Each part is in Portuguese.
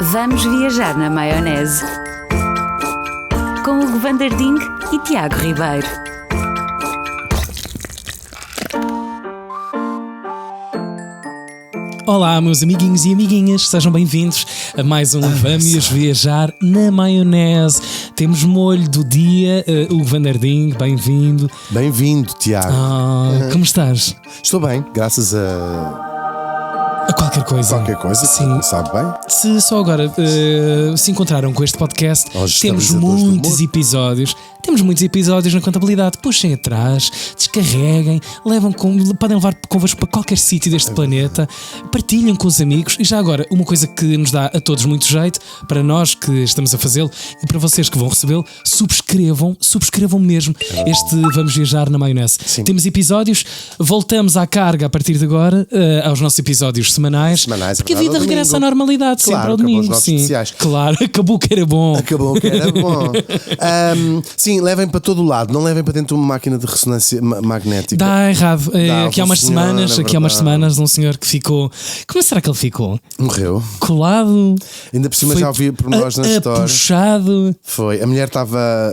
Vamos viajar na maionese. Com Hugo van der Ding e Tiago Ribeiro. Olá, meus amiguinhos e amiguinhas, sejam bem-vindos a mais um Vamos Viajar na Maionese. Temos molho do dia, Hugo van der Ding, bem-vindo. Bem-vindo, Tiago. Como estás? Estou bem, graças a Qualquer coisa. qualquer coisa, Sim. sabe bem? Se só agora se encontraram com este podcast, Aos temos estabilizadores do muitos humor. episódios. Temos muitos episódios na contabilidade. Puxem atrás, descarreguem, podem levar convosco para qualquer sítio deste planeta, partilhem com os amigos. E já agora, uma coisa que nos dá a todos muito jeito, para nós que estamos a fazê-lo e para vocês que vão recebê-lo, subscrevam mesmo este Vamos Viajar na Maionese. Sim. Temos episódios, voltamos à carga a partir de agora, aos nossos episódios semanais, porque a verdade, vida ao regressa à domingo. normalidade, Claro, sempre ao acabou domingo. os nossos Sim, especiais. claro, acabou que era bom. Acabou que era bom. Sim, levem para todo o lado, não levem para dentro de uma máquina de ressonância magnética. Dá errado. Dá, Aqui há umas senhora, semanas, é aqui há umas verdade. semanas, um senhor que ficou. Como será que ele ficou? Morreu. Colado. Ainda por cima Foi já ouvi por nós na história. puxado. Foi. A mulher estava.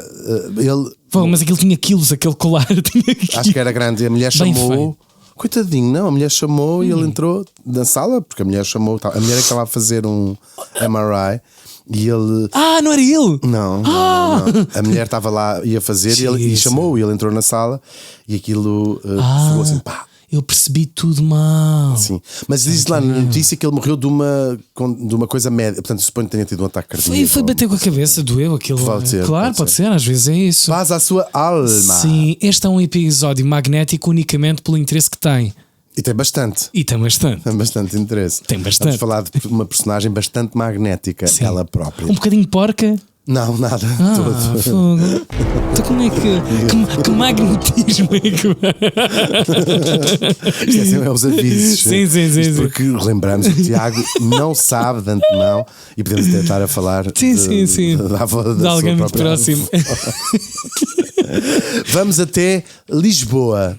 Ele. Pô, mas aquilo tinha quilos, aquele colar. Acho que era grande. A mulher Bem chamou. feio. Coitadinho, não. A mulher chamou e ele entrou na sala, porque a mulher chamou. A mulher é que estava a fazer um MRI e ele. Ah, não era ele? Não, não. A mulher estava lá, ia fazer e Jesus. chamou e ele entrou na sala e aquilo ficou assim, pá. Eu percebi tudo mal. Sim. Mas diz lá na notícia que ele morreu de uma coisa média. Portanto, suponho que tenha tido um ataque cardíaco. Foi bater com a cabeça, doeu aquilo. Pode ser, claro, pode pode ser, às vezes é isso. Paz à sua alma. Sim, este é um episódio magnético unicamente pelo interesse que tem. E tem bastante. E tem bastante. Tem bastante interesse. Tem bastante. Vamos falar de uma personagem bastante magnética, Sim. ela própria. Um bocadinho porca. Não, nada. Todo. Fogo. Então como é que magnetismo é que Esquecem é os avisos. Sim. Isto porque lembramos, o Tiago não sabe de antemão e podemos até estar a falar Sim. de alguém muito próximo. Vamos até Lisboa.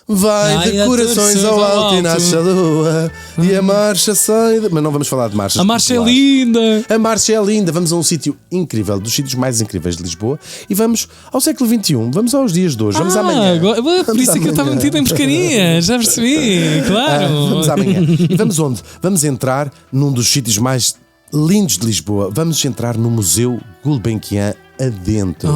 Vai de corações ao alto e nasce a lua e a marcha sai. Mas não vamos falar de marchas. A marcha é populares. linda. A marcha é linda. Vamos a um sítio incrível, dos sítios mais incríveis de Lisboa, e vamos ao século XXI. Vamos aos dias de hoje. Vamos amanhã. Por isso é que eu estava metido em pescaria. Já percebi, claro. Vamos amanhã. E vamos onde? Vamos entrar num dos sítios mais lindos de Lisboa. Vamos entrar no Museu Gulbenkian adentro.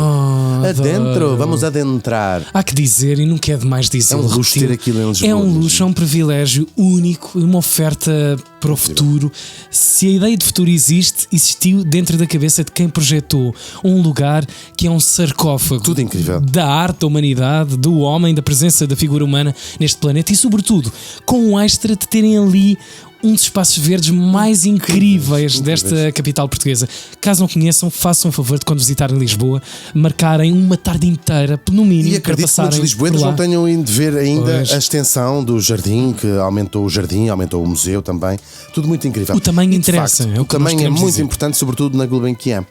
Adentro. adoro. Vamos adentrar. Há que dizer, e nunca é demais dizer. É um luxo ter aquilo em Lisboa. É um luxo, é um privilégio único, uma oferta para o futuro. Se a ideia de futuro existiu dentro da cabeça de quem projetou um lugar que é um sarcófago. Tudo incrível. Da arte, da humanidade, do homem, da presença da figura humana neste planeta e, sobretudo, com o extra de terem ali um dos espaços verdes mais incríveis desta capital portuguesa. Caso não conheçam, façam o favor de, quando visitarem Lisboa, marcarem uma tarde inteira, no mínimo, E para acredito que passarem muitos lisboetas por lá. não tenham ido ver ainda Pois. a extensão do jardim, que aumentou o jardim, aumentou o museu também. Tudo muito incrível. O tamanho E, de interessa, facto, é o o que nós tamanho é queremos muito dizer. importante, sobretudo na Gulbenkian.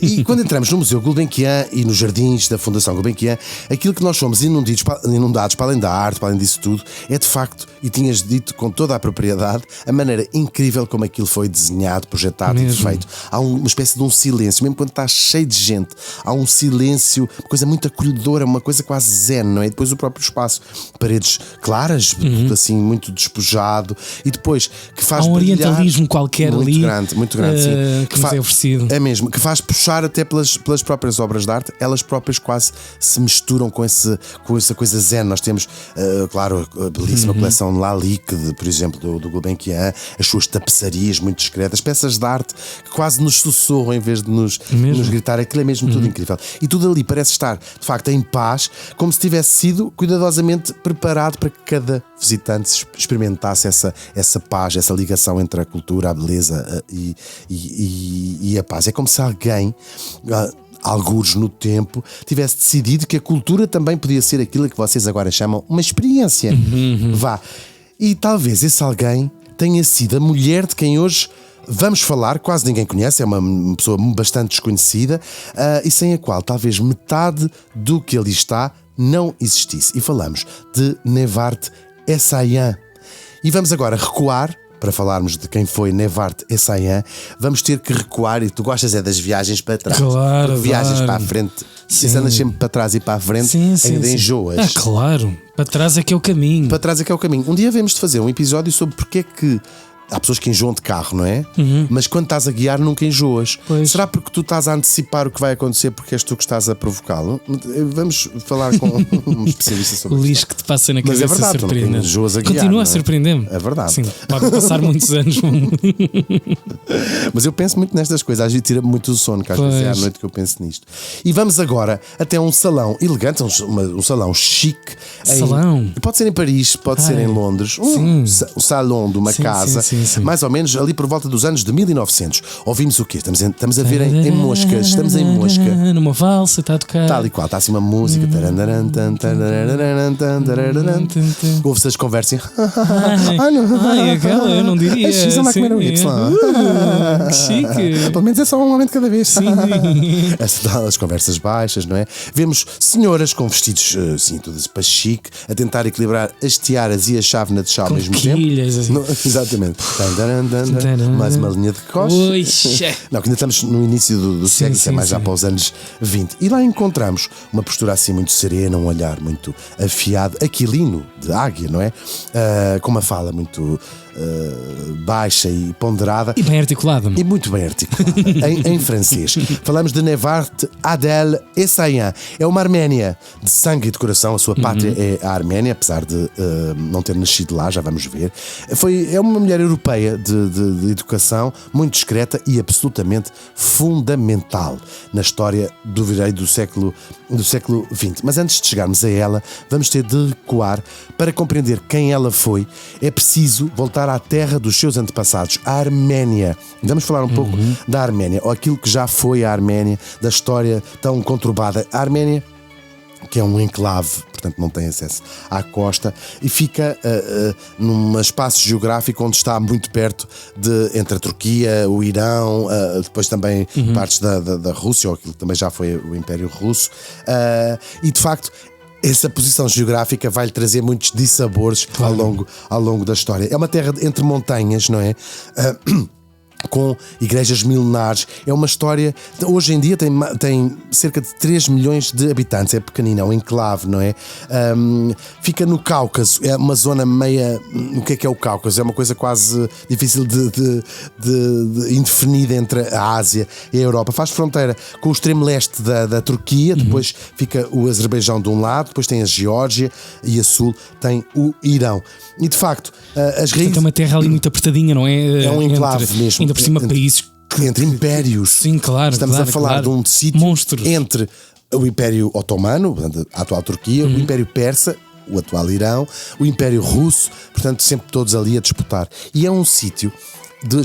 E quando entramos no Museu Gulbenkian e nos jardins da Fundação Gulbenkian, aquilo que nós somos inundados para além da arte, para além disso tudo, é de facto, e tinhas dito com toda a propriedade, a maneira incrível como aquilo foi desenhado, projetado e Mesmo. feito. Há uma espécie de um silêncio, mesmo quando está cheio de gente, há um silêncio, uma coisa muito acolhedora, uma coisa quase zen, não é? E depois o próprio espaço, paredes claras, tudo assim, muito despojado, e depois que faz Há um brilhar, orientalismo qualquer muito ali, muito grande, sim. que nos é oferecido. É mesmo, que faz puxar até pelas próprias obras de arte, elas próprias quase se misturam com essa coisa zen. Nós temos, claro, a belíssima coleção Lalique, por exemplo, do Gulbenkian, as suas tapeçarias muito discretas, peças de arte que quase nos sussurram em vez de nos gritar. Aquilo é mesmo tudo incrível. E tudo ali parece estar, de facto, em paz, como se tivesse sido cuidadosamente preparado para que cada visitante experimentasse essa paz, essa ligação entre a cultura, a beleza e a paz. É como se alguém, algures no tempo, tivesse decidido que a cultura também podia ser aquilo que vocês agora chamam uma experiência. Vá. E talvez esse alguém tenha sido a mulher de quem hoje vamos falar. Quase ninguém conhece, é uma pessoa bastante desconhecida, e sem a qual talvez metade do que ali está não existisse. E falamos de Nevart Essayans. E vamos agora recuar para falarmos de quem foi Nevart Essayan, vamos ter que recuar, e tu gostas das viagens para trás. Claro, porque viagens claro. para a frente, Sim. se andas sempre para trás e para a frente, ainda enjoas. Claro, para trás é que é o caminho. Para trás é que é o caminho. Um dia havemos de fazer um episódio sobre porque é que há pessoas que enjoam de carro, não é? Mas quando estás a guiar nunca enjoas. Pois. Será porque tu estás a antecipar o que vai acontecer porque és tu que estás a provocá-lo? Vamos falar com um especialista sobre O isso. lixo que te passa na Mas cabeça é verdade, tu surpreende. não enjoas a guiar, Continua não é? a surpreender-me. É verdade. Sim, pode passar muitos anos. Mas eu penso muito nestas coisas, às vezes tira-me muito o sono, que às vezes é à Pois. noite que eu penso nisto. E vamos agora até um salão elegante, um salão chique. Salão? Pode ser em Paris, pode ser em Londres. Um salão de uma Sim, casa, sim. mais ou menos ali por volta dos anos de 1900. Ouvimos o quê? Estamos a ver em moscas, estamos em mosca. Numa valsa, está a tocar. Tal e qual, está assim uma música. Ouve-se as conversas. Ai, aquela, eu não diria. A X anda a comer um Sim. Y. Que chique. Pelo menos é só um momento de cada vez. Sim. As conversas baixas, não é? Vemos senhoras com vestidos assim, todas para chique, a tentar equilibrar as tiaras e a chávena de chá ao Com mesmo tempo. quilhas, assim. Exatamente. Mais uma linha de coche. Ui, xe. Não, que ainda estamos no início do século, que é mais já para os anos 20. E lá encontramos uma postura assim muito serena, um olhar muito afiado, aquilino, de águia, não é? Com uma fala muito baixa e ponderada. E bem articulado. E muito bem articulada, em francês. Falamos de Nevart Adel Essayan. É uma arménia de sangue e de coração. A sua pátria é a Arménia, apesar de não ter nascido lá, já vamos ver. É uma mulher europeia de educação, muito discreta e absolutamente fundamental na história do virei do século XX. Mas antes de chegarmos a ela, vamos ter de recuar. Para compreender quem ela foi, é preciso voltar à terra dos seus antepassados, a Arménia. Vamos falar um pouco da Arménia, ou aquilo que já foi a Arménia, da história tão conturbada. A Arménia, que é um enclave, portanto não tem acesso à costa, e fica num espaço geográfico onde está muito perto entre a Turquia, o Irão, depois também partes da Rússia, ou aquilo que também já foi o Império Russo, e de facto essa posição geográfica vai-lhe trazer muitos dissabores ao longo da história. É uma terra entre montanhas, não é? Com igrejas milenares. É uma história. Hoje em dia tem cerca de 3 milhões de habitantes. É pequenina, é um enclave, não é? Fica no Cáucaso. É uma zona meia. O que é o Cáucaso? É uma coisa quase difícil de indefinida entre a Ásia e a Europa. Faz fronteira com o extremo leste da Turquia. Depois fica o Azerbaijão de um lado. Depois tem a Geórgia. E a sul tem o Irão. E de facto, as raízes. Portanto, é uma terra ali muito apertadinha, não é? É um enclave mesmo. Ainda por cima, países entre impérios. Sim, claro. Estamos a falar de um sítio monstros. entre o Império Otomano, a atual Turquia, o Império Persa, o atual Irão, o Império Russo, portanto, sempre todos ali a disputar. E é um sítio.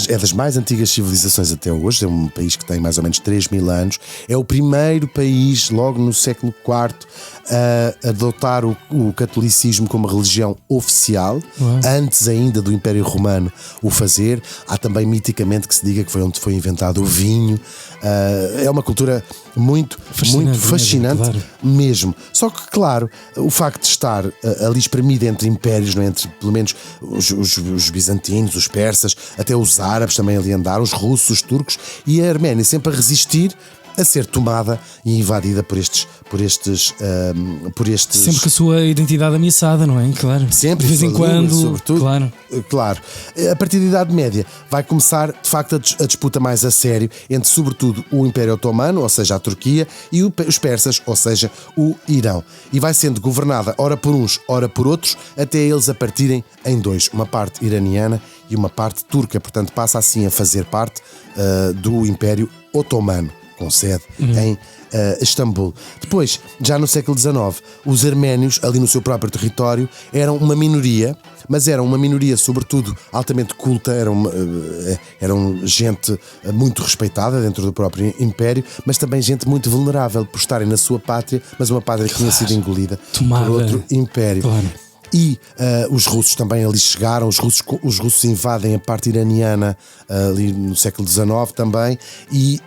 É das mais antigas civilizações até hoje. É um país que tem mais ou menos 3 mil anos. É o primeiro país, logo no século IV, a adotar o catolicismo como religião oficial. Antes ainda do Império Romano o fazer. Há também miticamente que se diga que foi onde foi inventado o vinho. É uma cultura muito fascinante mesmo. Só que, claro, o facto de estar ali espremida entre impérios, não é? Entre pelo menos os bizantinos, os persas, até os árabes também ali andaram, os russos, os turcos, e a Arménia sempre a resistir a ser tomada e invadida por estes. Sempre com a sua identidade ameaçada, não é? Claro. Sempre, de vez em quando, sobretudo. Claro. A partir da Idade Média vai começar de facto a disputa mais a sério entre sobretudo o Império Otomano, ou seja, a Turquia, e os persas, ou seja, o Irão. E vai sendo governada ora por uns, ora por outros, até eles a partirem em dois, uma parte iraniana e uma parte turca. Portanto, passa assim a fazer parte do Império Otomano, com sede em Istambul. Depois, já no século XIX, os arménios, ali no seu próprio território, eram uma minoria, mas eram uma minoria sobretudo altamente culta, eram gente muito respeitada dentro do próprio império, mas também gente muito vulnerável por estarem na sua pátria, mas uma pátria que tinha sido engolida por outro império. Claro. E os russos também ali chegaram. Os russos invadem a parte iraniana ali no século XIX também. E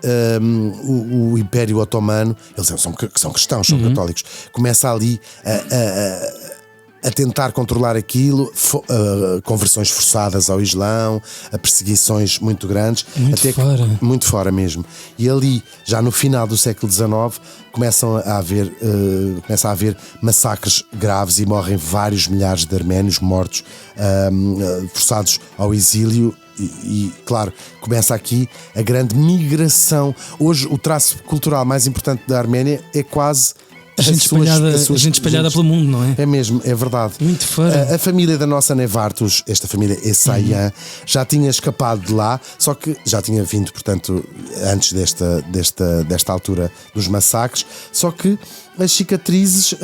o Império Otomano, eles são cristãos, são católicos, começa ali a tentar controlar aquilo, conversões forçadas ao Islão, a perseguições muito grandes, muito fora mesmo. E ali, já no final do século XIX, começa a haver massacres graves e morrem vários milhares de arménios mortos, forçados ao exílio. E, claro, começa aqui a grande migração. Hoje, o traço cultural mais importante da Arménia é quase a gente espalhada pelo mundo, não é? É mesmo, é verdade. Muito fora. A família da nossa Nevartus, esta família Essayan, já tinha escapado de lá, só que já tinha vindo, portanto, antes desta altura dos massacres, só que as cicatrizes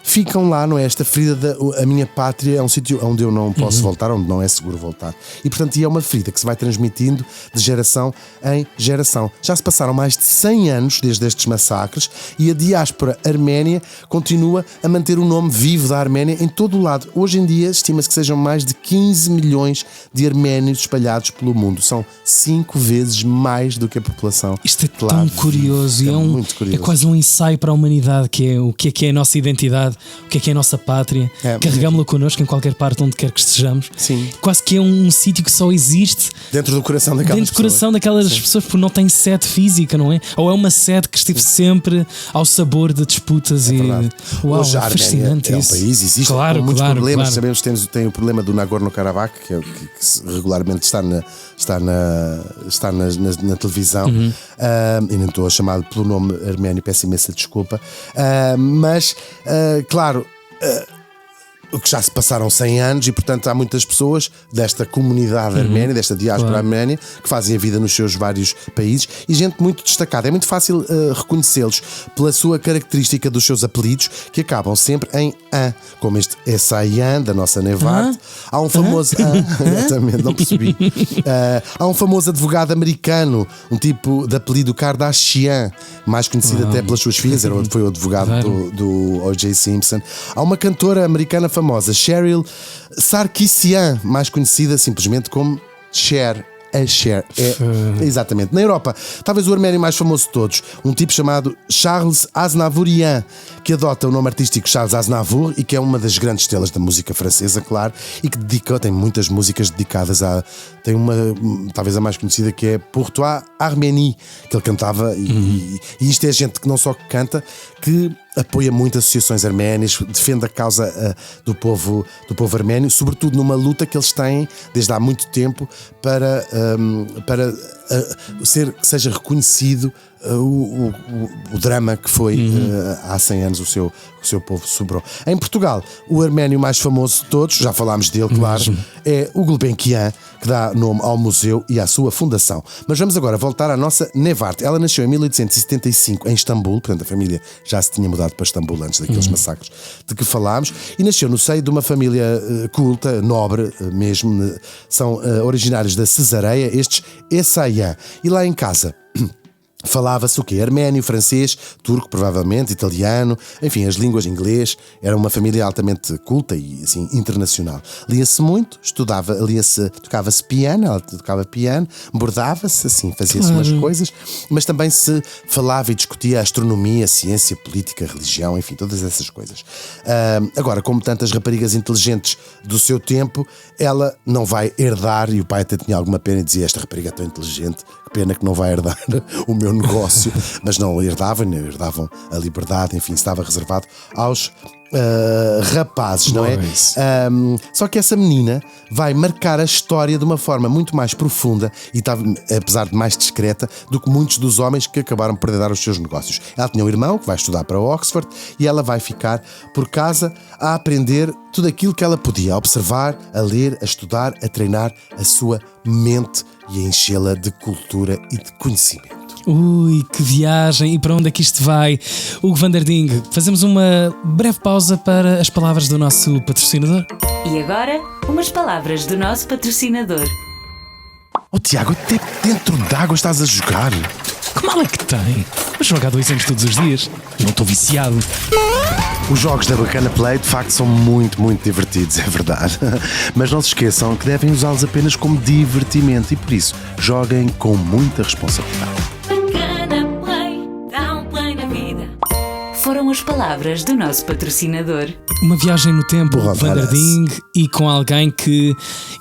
ficam lá, não é? Esta ferida a minha pátria é um sítio onde eu não posso voltar, onde não é seguro voltar. E, portanto, é uma ferida que se vai transmitindo de geração em geração. Já se passaram mais de 100 anos desde estes massacres e a diáspora arménia continua a manter o nome vivo da Arménia em todo o lado. Hoje em dia, estima-se que sejam mais de 15 milhões de arménios espalhados pelo mundo. São 5 vezes mais do que a população. Isto é tão curioso. Muito curioso. É quase um ensaio para a humanidade, que é o que é a nossa identidade, o que é a nossa pátria. Carregámos-la connosco em qualquer parte onde quer que estejamos. Sim. Quase que é um sítio que só existe dentro do coração daquelas pessoas, porque não tem sede física, não é? Ou é uma sede que esteve sempre ao sabor de disputas. Uau, hoje a Arménia é um país, existe com muitos problemas. Sabemos que tem o problema do Nagorno-Karabakh, que regularmente está na televisão. E nem estou a chamar pelo nome arménio, peço imensa desculpa. Mas, claro, o que já se passaram 100 anos e, portanto, há muitas pessoas desta comunidade arménia, desta diáspora arménia, que fazem a vida nos seus vários países e gente muito destacada. É muito fácil reconhecê-los pela sua característica dos seus apelidos, que acabam sempre em an, como este Essayan, da nossa Nevart. Há um famoso exatamente, não percebi. Há um famoso advogado americano, um tipo de apelido Kardashian, mais conhecido até pelas suas filhas, foi o advogado do O.J. Simpson. Há uma cantora americana famosa, Cheryl Sarkisian, mais conhecida simplesmente como Cher. A Cher exatamente. Na Europa, talvez o arménio mais famoso de todos, um tipo chamado Charles Aznavourian, que adota o nome artístico Charles Aznavour e que é uma das grandes estrelas da música francesa, claro, e que tem muitas músicas dedicadas tem uma, talvez a mais conhecida, que é Pour toi Arménie, que ele cantava e isto é gente que não só canta, que apoia muito associações arménias, defende a causa do povo arménio, sobretudo numa luta que eles têm desde há muito tempo para que seja reconhecido o drama que foi há 100 anos o seu povo sobrou. Em Portugal, o arménio mais famoso de todos, já falámos dele, claro, é o Gulbenkian, que dá nome ao museu e à sua fundação. Mas vamos agora voltar à nossa Nevart. Ela nasceu em 1875 em Istambul, portanto a família já se tinha mudado para Istambul antes daqueles massacres de que falámos, e nasceu no seio de uma família culta, nobre mesmo, são originários da Cesareia, estes Essayan. E lá em casa falava-se o quê? Arménio, francês, turco, provavelmente, italiano, enfim, as línguas, inglês. Era uma família altamente culta e assim, internacional. Lia-se muito, estudava, tocava-se piano, ela tocava piano, bordava-se, assim, fazia-se umas coisas, mas também se falava e discutia astronomia, ciência, política, religião, enfim, todas essas coisas. Agora, como tantas raparigas inteligentes do seu tempo, ela não vai herdar, e o pai até tinha alguma pena e dizia: esta rapariga é tão inteligente, que pena que não vai herdar o meu negócio. Mas não herdavam a liberdade, enfim, estava reservado aos rapazes, não é? Só que essa menina vai marcar a história de uma forma muito mais profunda e, apesar de mais discreta, do que muitos dos homens que acabaram por herdar os seus negócios. Ela tinha um irmão que vai estudar para Oxford e ela vai ficar por casa a aprender tudo aquilo que ela podia, a observar, a ler, a estudar, a treinar a sua mente e a enchê-la de cultura e de conhecimento. Ui, que viagem! E para onde é que isto vai? Hugo van der Ding, fazemos uma breve pausa para as palavras do nosso patrocinador. E agora, umas palavras do nosso patrocinador. Oh Tiago, até dentro d'água estás a jogar. Que mal é que tem? Eu jogo há 2 anos todos os dias. Não estou viciado. Os jogos da Bacana Play de facto são muito, muito divertidos, é verdade. Mas não se esqueçam que devem usá-los apenas como divertimento e por isso joguem com muita responsabilidade. foram as palavras do nosso patrocinador. Uma viagem no tempo, Boa, Vanderding, e com alguém que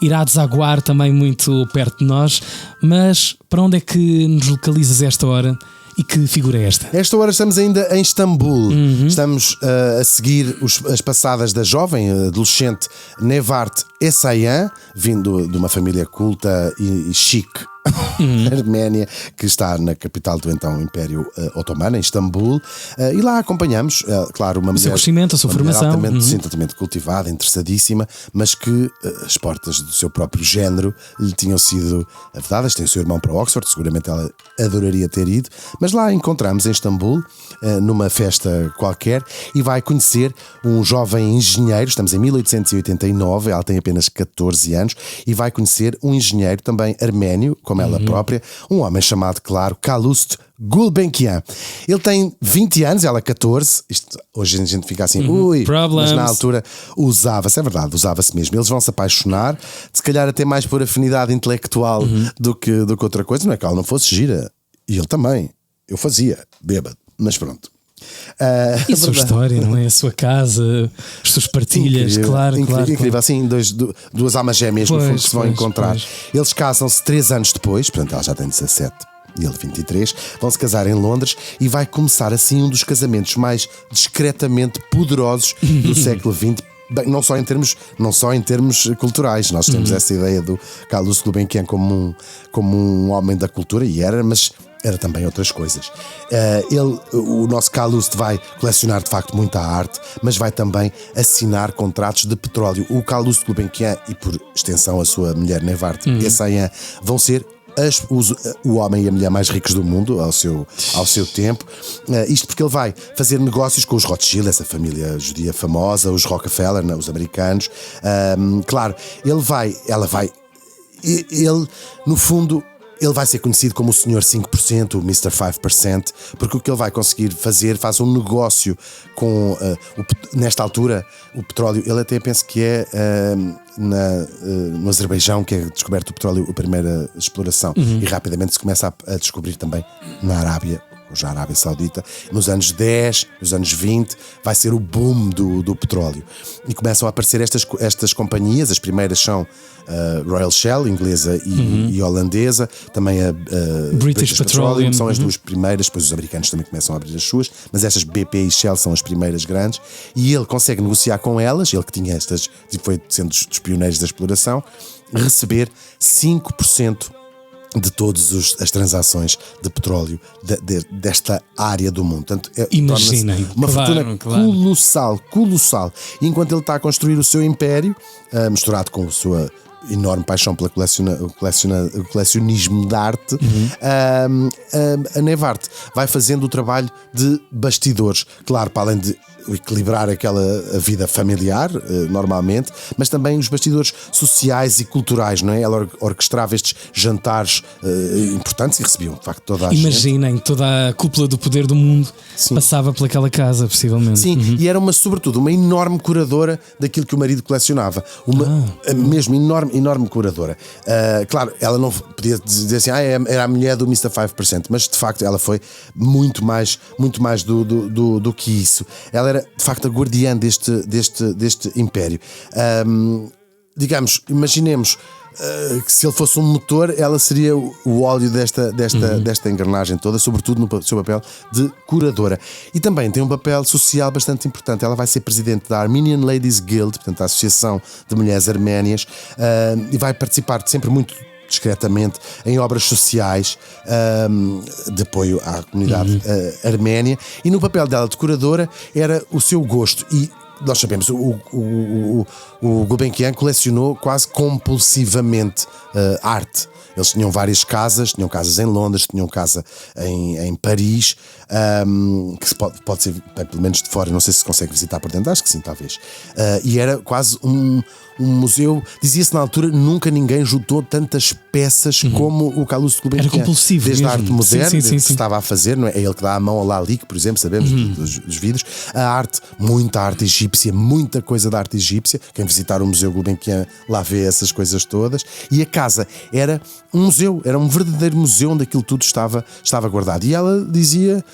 irá desaguar também muito perto de nós. Mas para onde é que nos localizas a esta hora? E que figura é esta? Esta hora estamos ainda em Istambul. Estamos a seguir as passadas da jovem adolescente Nevart Esayan, vindo de uma família culta e chique. Arménia, que está na capital do então Império Otomano, em Istambul, e lá acompanhamos, claro, uma mulher, seu crescimento, a sua formação, altamente cultivada, interessadíssima, mas que as portas do seu próprio género lhe tinham sido vedadas. Tem o seu irmão para Oxford, seguramente ela adoraria ter ido, mas lá a encontramos em Istambul, numa festa qualquer, e vai conhecer um jovem engenheiro. Estamos em 1889, ela tem apenas 14 anos, e vai conhecer um engenheiro também arménio, como ela própria, um homem chamado, claro, Calouste Gulbenkian. Ele tem 20 anos, ela 14. Isto, hoje a gente fica assim, mas na altura usava-se, é verdade, usava-se mesmo. Eles vão se apaixonar, se calhar até mais por afinidade intelectual do que outra coisa. Não é que ela não fosse gira, e ele também. Eu fazia, bêbado, mas pronto. E a sua história, não é? A sua casa, as suas partilhas, incrível, claro. Incrível, assim, duas almas gêmeas no fundo que se vão encontrar. Eles casam-se 3 anos depois, portanto ela já tem 17 e ele 23, vão se casar em Londres, e vai começar assim um dos casamentos mais discretamente poderosos do século XX. Bem, não só em termos culturais. Nós temos essa ideia do Calouste Gulbenkian como um homem da cultura, e mas era também outras coisas. O nosso Calouste vai colecionar de facto muita arte, mas vai também assinar contratos de petróleo. O Calouste Gulbenkian, e por extensão a sua mulher Nevart Esayan, vão ser o homem e a mulher mais ricos do mundo ao seu tempo. Isto porque ele vai fazer negócios com os Rothschild, essa família judia famosa, os Rockefeller, os americanos. Claro, ele no fundo, ele vai ser conhecido como o Sr. 5%, o Mr. 5%, porque o que ele vai conseguir fazer, faz um negócio com, nesta altura, o petróleo. Ele até pensa que é no Azerbaijão que é descoberto o petróleo, a primeira exploração, e rapidamente se começa a descobrir também na Arábia, já a Arábia Saudita. Nos anos 10, nos anos 20, vai ser o boom do petróleo. E começam a aparecer estas companhias. As primeiras são Royal Shell, inglesa e holandesa. Também a British Petroleum. São as duas primeiras. Depois os americanos também começam a abrir as suas. Mas estas BP e Shell são as primeiras grandes. E ele consegue negociar com elas, ele que tinha estas, foi sendo dos pioneiros da exploração, receber 5% de todas as transações de petróleo desta área do mundo. Portanto, imaginem, uma fortuna colossal. E enquanto ele está a construir o seu império, misturado com a sua enorme paixão pelo colecionismo de arte, a Nevart vai fazendo o trabalho de bastidores. Claro, para além de equilibrar a vida familiar, normalmente, mas também os bastidores sociais e culturais, não é? Ela orquestrava estes jantares importantes e recebiam, de facto, toda a Imaginem, gente. toda a cúpula do poder do mundo passava pelaquela casa, possivelmente. Sim, e era sobretudo uma enorme curadora daquilo que o marido colecionava. Mesmo enorme curadora. Claro, ela não podia dizer assim, era a mulher do Mr. 5%, mas de facto ela foi muito mais do que isso. Ela era de facto a guardiã deste império. Digamos, imaginemos que se ele fosse um motor, ela seria o óleo desta engrenagem toda, sobretudo no seu papel de curadora. E também tem um papel social bastante importante. Ela vai ser presidente da Armenian Ladies Guild, portanto a Associação de Mulheres Arménias, e vai participar sempre muito discretamente em obras sociais de apoio à comunidade arménia. E no papel dela de curadora era o seu gosto. E nós sabemos, o Gulbenkian colecionou quase compulsivamente arte. Eles tinham várias casas, tinham casas em Londres, tinham casa em Paris, que pode ser, pelo menos de fora, não sei se consegue visitar por dentro, acho que sim, talvez. E era quase um museu. Dizia-se na altura, nunca ninguém juntou tantas peças como o Calouste Gulbenkian. Era compulsivo desde mesmo. A arte moderna, sim. que se estava a fazer, não é? É ele que dá a mão ao Lalique, por exemplo, sabemos dos vidros. A arte, muita arte egípcia, egípcia, muita coisa da arte egípcia. Quem visitar o Museu Gulbenkian lá vê essas coisas todas. E a casa era um museu, era um verdadeiro museu onde aquilo tudo estava guardado. E ela dizia,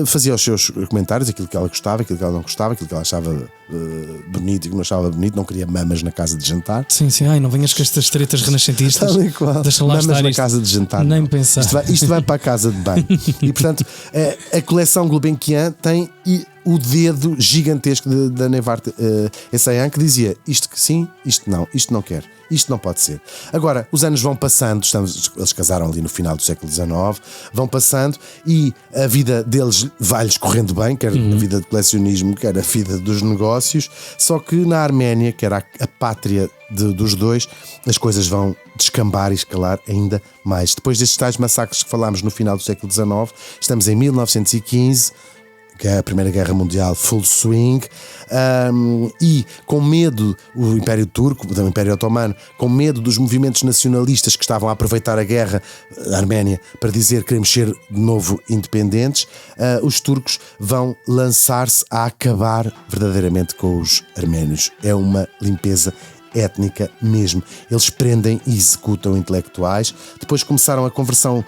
fazia os seus comentários, aquilo que ela gostava, aquilo que ela não gostava, aquilo que ela achava bonito e que não achava bonito, não queria mamas na casa de jantar. Sim, ai, não venhas com estas tretas renascentistas. Deixa lá estar na casa de jantar. Nem pensar. Isto vai para a casa de banho. E portanto, a coleção Gulbenkian tem o dedo gigantesco da Nevart Essayant, que dizia isto que sim, isto não quero, isto não pode ser. Agora, os anos vão passando, eles casaram ali no final do século XIX, vão passando e a vida deles vai-lhes correndo bem, quer a vida de colecionismo, quer a vida dos negócios, só que na Arménia, que era a pátria dos dois, as coisas vão descambar e escalar ainda mais. Depois destes tais massacres que falámos no final do século XIX, estamos em 1915, que é a Primeira Guerra Mundial full swing, e com medo, o Império Turco, o Império Otomano, com medo dos movimentos nacionalistas que estavam a aproveitar a guerra da Arménia para dizer que queremos ser de novo independentes, os turcos vão lançar-se a acabar verdadeiramente com os arménios. É uma limpeza étnica mesmo. Eles prendem e executam intelectuais. Depois começaram a conversão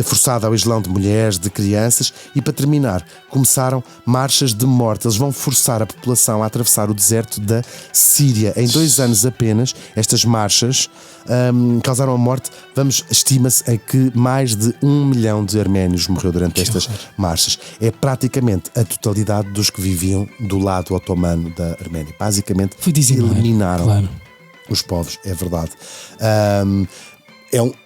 forçada ao Islão de mulheres, de crianças, e para terminar, começaram marchas de morte. Eles vão forçar a população a atravessar o deserto da Síria. Em 2 anos apenas, estas marchas causaram a morte, estima-se que mais de 1 milhão de arménios morreu durante estas marchas. É praticamente a totalidade dos que viviam do lado otomano da Arménia. Basicamente, eliminaram os povos, é verdade.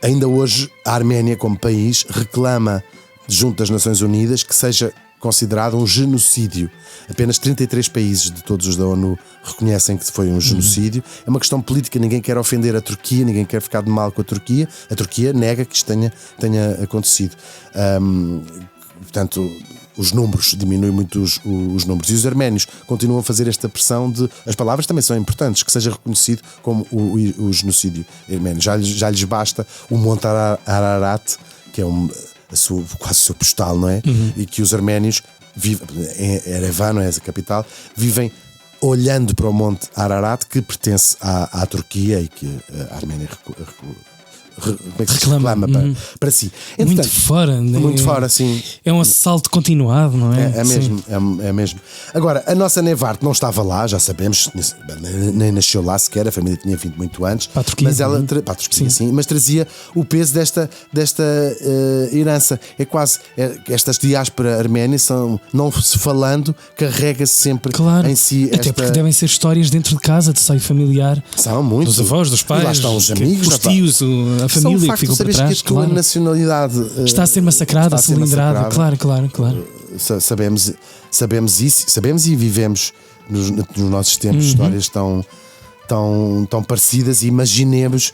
Ainda hoje a Arménia como país reclama junto das Nações Unidas que seja considerado um genocídio. Apenas 33 países de todos os da ONU reconhecem que foi um genocídio. É uma questão política, ninguém quer ofender a Turquia, ninguém quer ficar de mal com a Turquia nega que isto tenha acontecido. Portanto, os números, diminuem muito os números. E os arménios continuam a fazer esta pressão de... As palavras também são importantes, que seja reconhecido como o genocídio arménio. Já lhes basta o Monte Ararat, que é quase o seu postal, não é? E que os arménios vivem... Erevan, não é a capital, vivem olhando para o Monte Ararat, que pertence à Turquia e que a Arménia reclama para si. Muito fora, né? Muito fora, sim. É um assalto continuado, não é? É mesmo. Agora, a nossa Nevart não estava lá, já sabemos, nem nasceu lá sequer, a família tinha vindo muito antes. Para a Turquia, mas ela para a Turquia, sim, mas trazia o peso desta herança. É quase estas diáspora arménia são, não se falando, carrega-se sempre em si. Até porque devem ser histórias dentro de casa, de seio familiar. São muito. Dos avós, dos pais, e lá estão os amigos, os tios, a família que ficou por trás. Que a tua nacionalidade está a ser massacrada, cilindrada. Claro. Sabemos isso, sabemos e vivemos nos nossos tempos histórias tão parecidas. E imaginemos,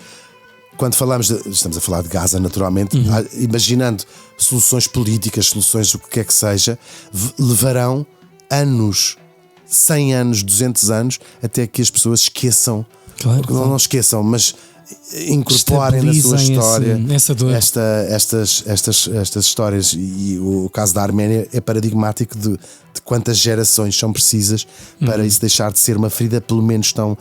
quando estamos a falar de Gaza, naturalmente, imaginando soluções políticas, soluções o que quer que seja, levarão anos, 100 anos, 200 anos, até que as pessoas esqueçam, não esqueçam, mas incorporem na sua história estas histórias. E o caso da Arménia é paradigmático de quantas gerações são precisas para isso deixar de ser uma ferida pelo menos tão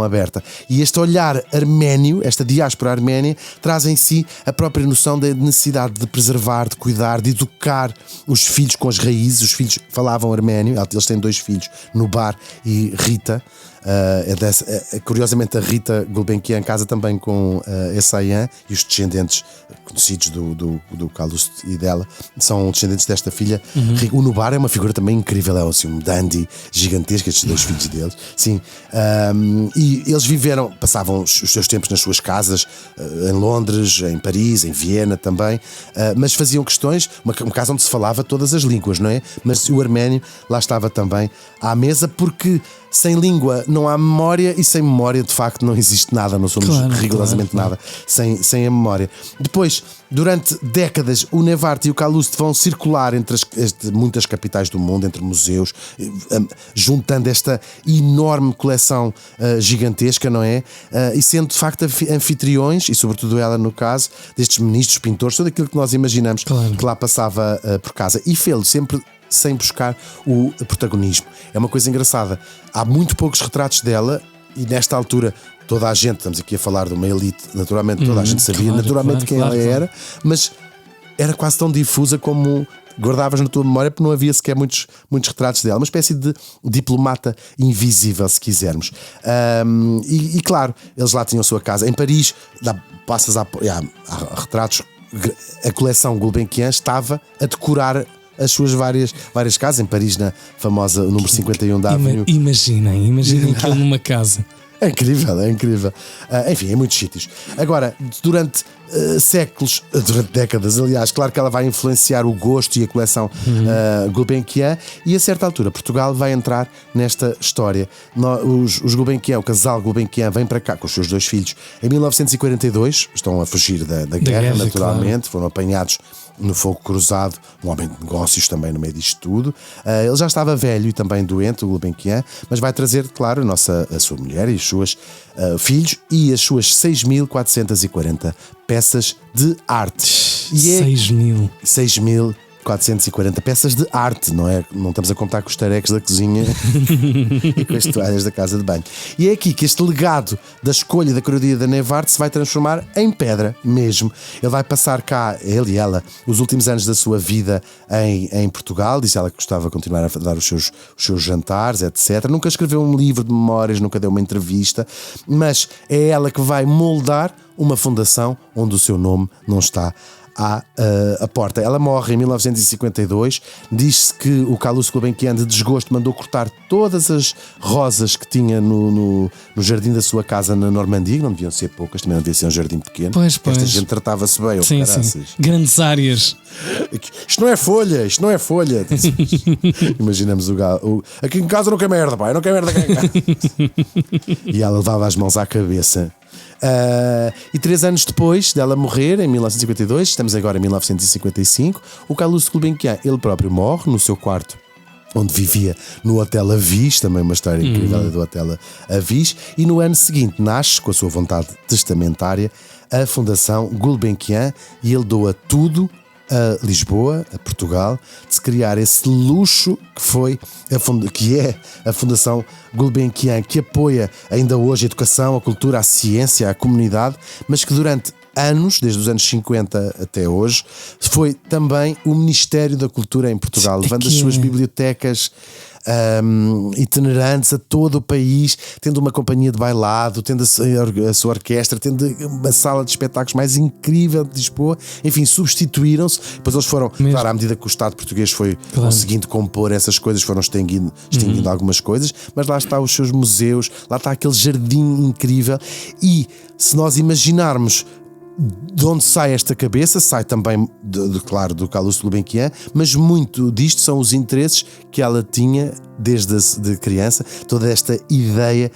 aberta. E este olhar arménio, esta diáspora arménia, traz em si a própria noção da necessidade de preservar, de cuidar, de educar os filhos com as raízes. Os filhos falavam arménio, eles têm 2 filhos, Nubar e Rita. Curiosamente, a Rita Gulbenkian casa também com Essayant, e os descendentes conhecidos do Calouste e dela são descendentes desta filha. O Nubar é uma figura também incrível, é assim, um dandy gigantesco, estes 2 filhos deles. Sim. E eles passavam os seus tempos nas suas casas, em Londres, em Paris, em Viena também, mas faziam questões, uma casa onde se falava todas as línguas, não é? Mas o arménio lá estava também à mesa, porque sem língua não há memória, e sem memória de facto não existe nada, não somos rigorosamente nada sem a memória. Depois, durante décadas, o Nevart e o Calouste vão circular entre muitas capitais do mundo, entre museus, juntando esta enorme coleção gigantesca, não é? E sendo de facto anfitriões, e sobretudo ela no caso, destes ministros, pintores, tudo aquilo que nós imaginamos que lá passava por casa. E fê-lo sempre sem buscar o protagonismo. É uma coisa engraçada. Há muito poucos retratos dela e nesta altura toda a gente, estamos aqui a falar de uma elite, naturalmente toda a gente sabia quem ela era, mas era quase tão difusa como guardavas na tua memória, porque não havia sequer muitos retratos dela. Uma espécie de diplomata invisível, se quisermos. E claro, eles lá tinham a sua casa. Em Paris, passas há retratos. A coleção Gulbenkian estava a decorar as suas várias casas. Em Paris, na famosa número 51 da Avenue. Imaginem aquilo numa casa. É incrível. Enfim, em muitos sítios. Agora, durante séculos, durante décadas, aliás, claro que ela vai influenciar o gosto e a coleção Gulbenkian, e a certa altura Portugal vai entrar nesta história. Os Gulbenkian, o casal Gulbenkian, vem para cá com os seus 2 filhos em 1942, estão a fugir da guerra, naturalmente, claro. Foram apanhados no fogo cruzado, um homem de negócios também no meio disto tudo. Ele já estava velho e também doente, o Gulbenkian, mas vai trazer, claro, a sua mulher e os seus filhos e as suas 6.440 peças de arte. E 6.440 peças de arte, não é? Não estamos a contar com os tarecos da cozinha e com as toalhas da casa de banho. E é aqui que este legado da escolha da curadoria da Neve Arte se vai transformar em pedra mesmo. Ele vai passar cá, ele e ela, os últimos anos da sua vida em Portugal. Diz ela que gostava de continuar a dar os seus jantares, etc. Nunca escreveu um livro de memórias, nunca deu uma entrevista, mas é ela que vai moldar uma fundação onde o seu nome não está à porta. Ela morre em 1952. Diz-se que o Calouste Gulbenkian, de desgosto, mandou cortar todas as rosas que tinha no jardim da sua casa na Normandia, que não deviam ser poucas, também não devia ser um jardim pequeno. Pois. Esta gente tratava-se bem. Sim. Grandes áreas. Isto não é folha. Imaginamos o galo. Aqui em casa não quer merda, pai, não quer merda cá em casa. E ela levava as mãos à cabeça. E 3 anos depois dela morrer, em 1952, estamos agora em 1955, o Calouste Gulbenkian, ele próprio morre no seu quarto, onde vivia no Hotel Avis, também uma história incrível do Hotel Avis, e no ano seguinte nasce, com a sua vontade testamentária, a Fundação Gulbenkian, e ele doa tudo a Lisboa, a Portugal, de se criar esse luxo que é a Fundação Gulbenkian, que apoia ainda hoje a educação, a cultura, a ciência, a comunidade, mas que durante anos, desde os anos 50 até hoje, foi também o Ministério da Cultura em Portugal, levando as suas bibliotecas itinerantes a todo o país, tendo uma companhia de bailado, tendo a sua orquestra, tendo uma sala de espetáculos mais incrível de Lisboa. Enfim, substituíram-se. Depois eles foram, claro, à medida que o Estado português foi conseguindo compor essas coisas, foram extinguindo algumas coisas, mas lá está os seus museus, lá está aquele jardim incrível. E se nós imaginarmos de onde sai esta cabeça, sai também, claro, do Calouste Gulbenkian, mas muito disto são os interesses que ela tinha desde de criança. Toda esta ideia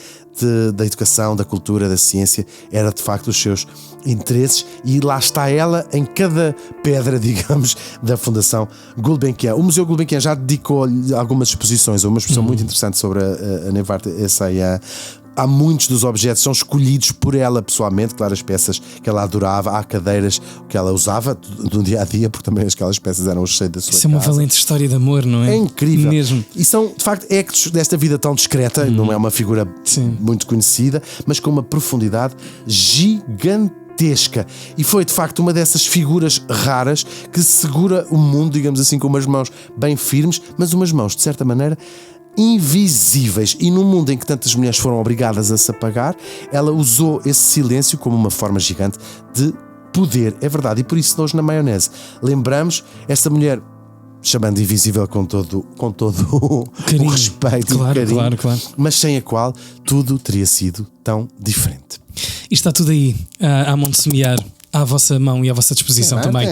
da educação, da cultura, da ciência, era de facto os seus interesses, e lá está ela em cada pedra, digamos, da Fundação Gulbenkian. O Museu Gulbenkian já dedicou-lhe algumas exposições, uma exposição muito interessante sobre a Neve Arte Essayant. Há muitos dos objetos são escolhidos por ela pessoalmente, claro, as peças que ela adorava, há cadeiras que ela usava no dia a dia, porque também aquelas peças eram o cheio da sua casa. Isso é uma valente história de amor, não é? É incrível mesmo. E são, de facto, ecos desta vida tão discreta, não é uma figura muito conhecida, mas com uma profundidade gigantesca. E foi de facto uma dessas figuras raras que segura o mundo, digamos assim, com umas mãos bem firmes, mas umas mãos, de certa maneira, invisíveis. E num mundo em que tantas mulheres foram obrigadas a se apagar, ela usou esse silêncio como uma forma gigante de poder. É verdade, e por isso nós na Maionese lembramos esta mulher, chamando invisível com todo o respeito, claro, e o carinho, claro. mas sem a qual tudo teria sido tão diferente. E está tudo aí à mão de semear, à vossa mão e à vossa disposição também.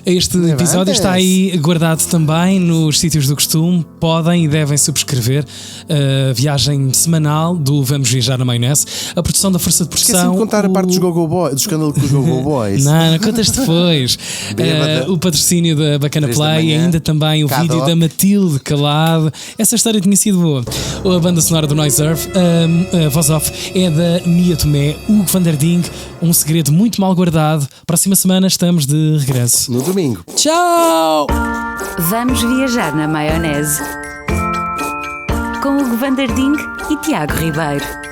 Este episódio está aí guardado também nos sítios do costume. Podem e devem subscrever a viagem semanal do Vamos Viajar na Maionese, a produção da Força de Produção. Esqueci de contar a parte dos Go-Go Boys, do escândalo com os Go-Go Boys. Não contas depois. O patrocínio da Bacana Play e ainda também o vídeo da Matilde Calado. Essa história tinha sido boa. A banda sonora do Noise Earth, a voz off é da Mia Tomé, Hugo van der Ding, um segredo muito mal guardado. Próxima semana estamos de regresso. No domingo. Tchau! Vamos viajar na maionese. Com Hugo Van der Ding e Tiago Ribeiro.